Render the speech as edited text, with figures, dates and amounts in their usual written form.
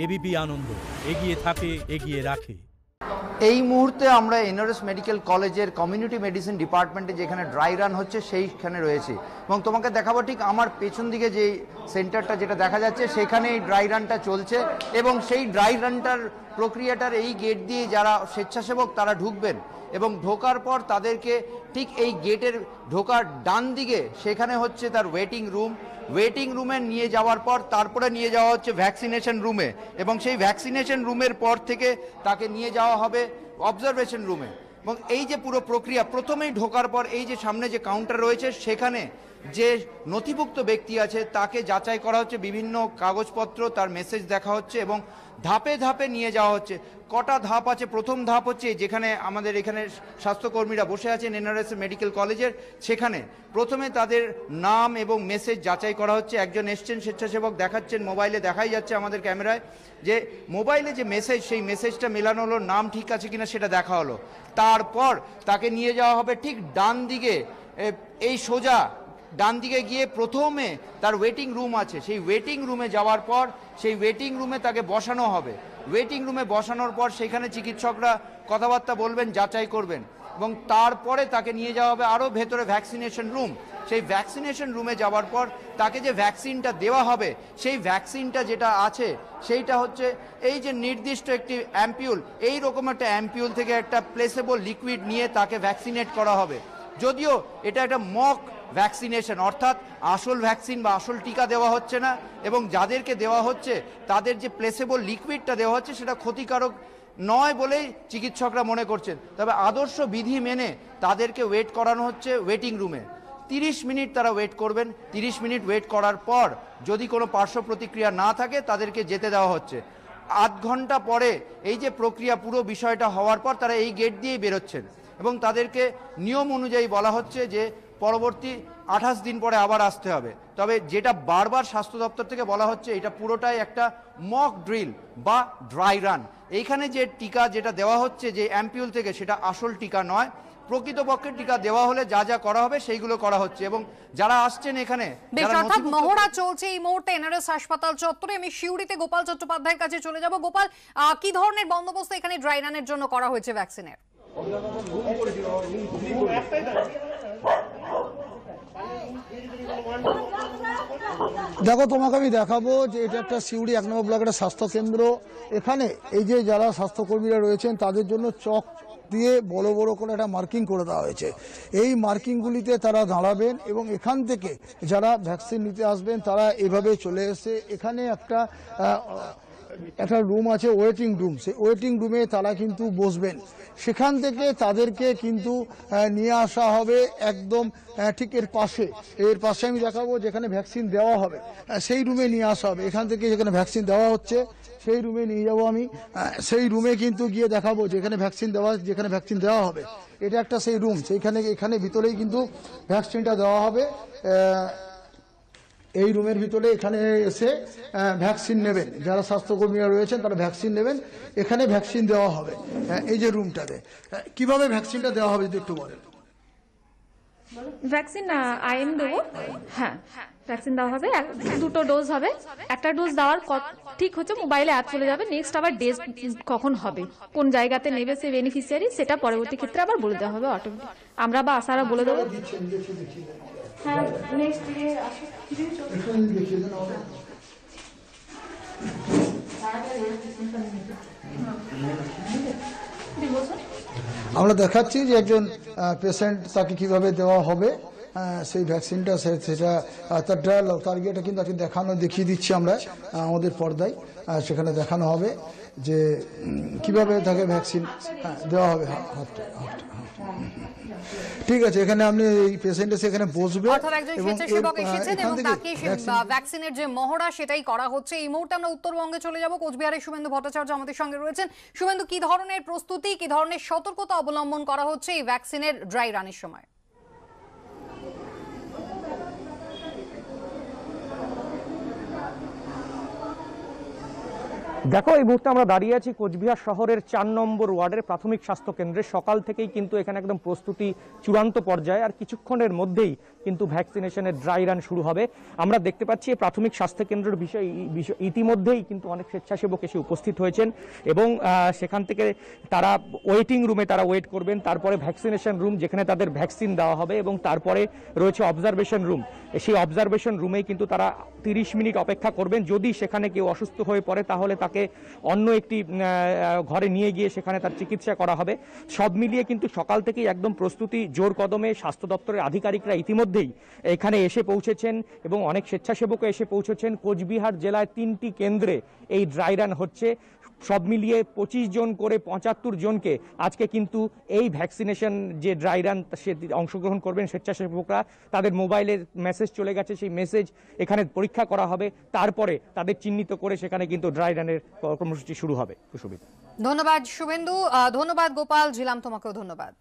ABP আনন্দ, এগিয়ে থাকে, এগিয়ে রাখে। এই মুহূর্তে আমরা এনআরএস মেডিকেল কলেজের কমিউনিটি মেডিসিন ডিপার্টমেন্টে যেখানে ড্রাই রান হচ্ছে সেইখানে রয়েছি এবং তোমাকে দেখাবো ঠিক আমার পেছন দিকে যে সেন্টারটা যেটা দেখা যাচ্ছে সেখানে এই ড্রাই রানটা চলছে এবং সেই ড্রাই রানটার প্রক্রিয়াটার এই গেট দিয়ে যারা স্বেচ্ছাসেবক তারা ঢুকবেন এবং ঢোকার পর তাদেরকে ঠিক এই গেটের ঢোকার ডান দিকে সেখানে হচ্ছে তার ওয়েটিং রুমে নিয়ে যাওয়ার পর তারপরে নিয়ে যাওয়া হচ্ছে ভ্যাকসিনেশন রুমে এবং সেই ভ্যাকসিনেশন রুমের পর থেকে তাকে নিয়ে যাওয়া হবে অবজারভেশন রুমে এবং এই যে পুরো প্রক্রিয়া প্রথমেই ঢোকার পর এই যে সামনে যে কাউন্টার রয়েছে সেখানে যে নথিভুক্ত ব্যক্তি আছে তাকে যাচাই করা হচ্ছে, বিভিন্ন কাগজপত্র তার মেসেজ দেখা হচ্ছে এবং ধাপে ধাপে নিয়ে যাওয়া হচ্ছে। কটা ধাপ আছে? প্রথম ধাপ হচ্ছে যেখানে আমাদের এখানে স্বাস্থ্যকর্মীরা বসে আছেন এনআরএস মেডিকেল কলেজের, সেখানে প্রথমে তাদের নাম এবং মেসেজ যাচাই করা হচ্ছে। একজন এসছেন স্বেচ্ছাসেবক, দেখাচ্ছেন মোবাইলে, দেখাই যাচ্ছে আমাদের ক্যামেরায় যে মোবাইলে যে মেসেজ সেই মেসেজটা মেলানো হলো, নাম ঠিক আছে কিনা সেটা দেখা হলো। তারপর তাকে নিয়ে যাওয়া হবে ঠিক ডান দিকে, এই সোজা ডান দিকে গিয়ে প্রথমে তার ওয়েটিং রুম আছে, সেই ওয়েটিং রুমে যাওয়ার পর সেই ওয়েটিং রুমে তাকে বসানো হবে। ওয়েটিং রুমে বসানোর পর সেখানে চিকিৎসকরা কথাবার্তা বলবেন, যাচাই করবেন এবং তারপরে তাকে নিয়ে যাওয়া হবে আরও ভেতরে ভ্যাকসিনেশন রুম। সেই ভ্যাকসিনেশন রুমে যাওয়ার পর তাকে যে ভ্যাকসিনটা দেওয়া হবে সেই ভ্যাকসিনটা যেটা আছে সেইটা হচ্ছে এই যে নির্দিষ্ট একটি অ্যাম্পিউল, এই রকম একটা অ্যাম্পিউল থেকে একটা প্লেসেবল লিকুইড নিয়ে তাকে ভ্যাকসিনেট করা হবে। যদিও এটা একটা মক ভ্যাকসিনেশন, অর্থাৎ আসল ভ্যাকসিন বা আসল টিকা দেওয়া হচ্ছে না এবং যাদেরকে দেওয়া হচ্ছে তাদের যে প্লেসেবল লিকুইডটা দেওয়া হচ্ছে সেটা ক্ষতিকারক নয় বলেই চিকিৎসকরা মনে করছেন। তবে আদর্শ বিধি মেনে তাদেরকে ওয়েট করানো হচ্ছে ওয়েটিং রুমে। 30 মিনিট তারা ওয়েট করবেন। 30 মিনিট ওয়েট করার পর যদি কোনো পার্শ্ব প্রতিক্রিয়া না থাকে তাদেরকে যেতে দেওয়া হচ্ছে। আধ ঘন্টা পরে এই যে প্রক্রিয়া পুরো বিষয়টা হওয়ার পর তারা এই গেট দিয়েই বেরোচ্ছেন এবং তাদেরকে নিয়ম অনুযায়ী বলা হচ্ছে যে পরবর্তী 28 দিন পরে আবার আসতে হবে। তবে যেটা বারবার স্বাস্থ্য দপ্তর থেকে বলা হচ্ছে এটা পুরোটাই একটা মক ড্রিল বা ড্রাই রান। এইখানে যে টিকা যেটা দেওয়া হচ্ছে যে অ্যাম্পিউল থেকে সেটা আসল টিকা নয়। প্রকৃতপক্ষে টিকা দেওয়া হলে যা যা করা হবে সেইগুলো করা হচ্ছে এবং যারা আসছেন এখানে মহড়া চলছে এই মুহূর্তে এনআরএস হাসপাতাল চত্বরে। আমি শিউরিতে গোপাল চট্টোপাধ্যায়ের কাছে চলে যাব। গোপাল, কি ধরনের বন্দোবস্ত এখানে ড্রাই রানের জন্য করা হয়েছে ভ্যাকসিনের? দেখো, তোমাকে আমি দেখাবো যে এটা একটা সিউড়ি 1 নম্বর ব্লকের একটা স্বাস্থ্যকেন্দ্র। এখানে এই যে যারা স্বাস্থ্যকর্মীরা রয়েছেন তাদের জন্য চক দিয়ে বড় বড় করে একটা মার্কিং করে দেওয়া হয়েছে। এই মার্কিংগুলিতে তারা দাঁড়াবেন এবং এখান থেকে যারা ভ্যাকসিন নিতে আসবেন তারা এভাবে চলে এসে এখানে একটা রুম আছে, ওয়েটিং রুম। সেই ওয়েটিং রুমে তারা কিন্তু বসবেন। সেখান থেকে তাদেরকে কিন্তু নিয়ে আসা হবে একদম ঠিক এর পাশে আমি দেখাবো যেখানে ভ্যাকসিন দেওয়া হবে সেই রুমে নিয়ে আসা হবে। এখান থেকে যেখানে ভ্যাকসিন দেওয়া হচ্ছে সেই রুমে নিয়ে যাবো আমি। সেই রুমে কিন্তু গিয়ে দেখাবো যেখানে ভ্যাকসিন দেওয়া হবে এটা একটা সেই রুম। এখানে ভিতরেই কিন্তু ভ্যাকসিনটা দেওয়া হবে। এই রুমের ভিতরে এখানে এসে ভ্যাকসিন নেবেন, যারা স্বাস্থ্যকর্মীরা রয়েছেন তারা ভ্যাকসিন নেবেন। এখানে ভ্যাকসিন দেওয়া হবে এই যে রুমটাতে। কিভাবে ভ্যাকসিনটা দেওয়া হবে যদি একটু বলেন। ভ্যাকসিন আইএম দেবো। হ্যাঁ, ভ্যাকসিন দেওয়া হবে, 2টো ডোজ হবে। একটা ডোজ দেওয়ার ঠিক হচ্ছে মোবাইলে অ্যাপ চলে যাবে। নেক্সট আবার ডেজ কখন হবে, কোন জায়গাতে নেবে সে বেনিফিশিয়ারি, সেটা পরবর্তী ক্ষেত্রে আবার বলে দেওয়া হবে অটোমেটিক। আমরা বা আসারা বলে দেবো। হ্যাঁ, নেক্সট আমরা দেখাচ্ছি যে একজন পেশেন্ট তাকে কিভাবে দেওয়া হবে সেই ভ্যাকসিনটা, সেটা তার ডায়ালগ, তার ইয়েটা কিন্তু আজকে দেখিয়ে দিচ্ছি আমরা আমাদের পর্দায়। সেখানে দেখানো হবে যে কিভাবে তাকে ভ্যাকসিন দেওয়া হবে। ঠিক আছে, এখানে আপনি এই পেশেন্ট এসে এখানে বসবে এবং তাকে ভ্যাকসিনের যে মহড়া সেটাই করা হচ্ছে। এই মুহূর্তে আমরা উত্তরবঙ্গে চলে যাব। কোচবিহারের শুভেন্দু ভট্টাচার্য আমাদের সঙ্গে রয়েছেন। শুভেন্দু, কি ধরনের প্রস্তুতি, কি ধরনের সতর্কতা অবলম্বন করা হচ্ছে এই ভ্যাকসিনের ড্রাই রানের সময়? দেখো, এই মুহূর্তে আমরা দাঁড়িয়ে আছি কোচবিহার শহরের 4 নম্বর ওয়ার্ডের প্রাথমিক স্বাস্থ্য কেন্দ্রে। সকাল থেকেই কিন্তু এখানে একদম প্রস্তুতি চূড়ান্ত পর্যায়ে, আর কিছুক্ষণের মধ্যেই কিন্তু ভ্যাকসিনেশনের ড্রাই রান শুরু হবে। আমরা দেখতে পাচ্ছি এই প্রাথমিক স্বাস্থ্য কেন্দ্রের বিষয় ইতিমধ্যেই কিন্তু অনেক স্বেচ্ছাসেবক এসে উপস্থিত হয়েছেন এবং সেখান থেকে তারা ওয়েটিং রুমে তারা ওয়েট করবেন। তারপরে ভ্যাকসিনেশন রুম, যেখানে তাদের ভ্যাকসিন দেওয়া হবে, এবং তারপরে রয়েছে অবজারভেশন রুম। সেই অবজারভেশন রুমেই কিন্তু তারা 30 মিনিট অপেক্ষা করবেন। যদি সেখানে কেউ অসুস্থ হয়ে পড়ে তাহলে তাকে অন্য একটি ঘরে নিয়ে গিয়ে সেখানে তার চিকিৎসা করা হবে। সব মিলিয়ে কিন্তু সকাল থেকেই একদম প্রস্তুতি জোর কদমে। স্বাস্থ্য দপ্তরের আধিকারিকরা ইতিমধ্যেই এখানে এসে পৌঁছেছেন এবং অনেক স্বেচ্ছাসেবকও এসে পৌঁছেছেন। কোচবিহার জেলায় 3টি কেন্দ্রে এই ড্রাই রান হচ্ছে। সব মিলিয়ে 25 জন করে 75 জনকে আজকে কিন্তু এই ভ্যাকসিনেশন যে ড্রাই রান সে অংশগ্রহণ করবেন স্বেচ্ছাসেবকরা। তাদের মোবাইলে মেসেজ চলে গেছে, সেই মেসেজ এখানে পরীক্ষা করা হবে, তারপরে তাদের চিহ্নিত করে সেখানে কিন্তু ড্রাই রানের কর্মসূচি শুরু হবে। সুবিধা। ধন্যবাদ শুভেন্দু, ধন্যবাদ গোপাল, ঝিলাম তোমাকেও ধন্যবাদ।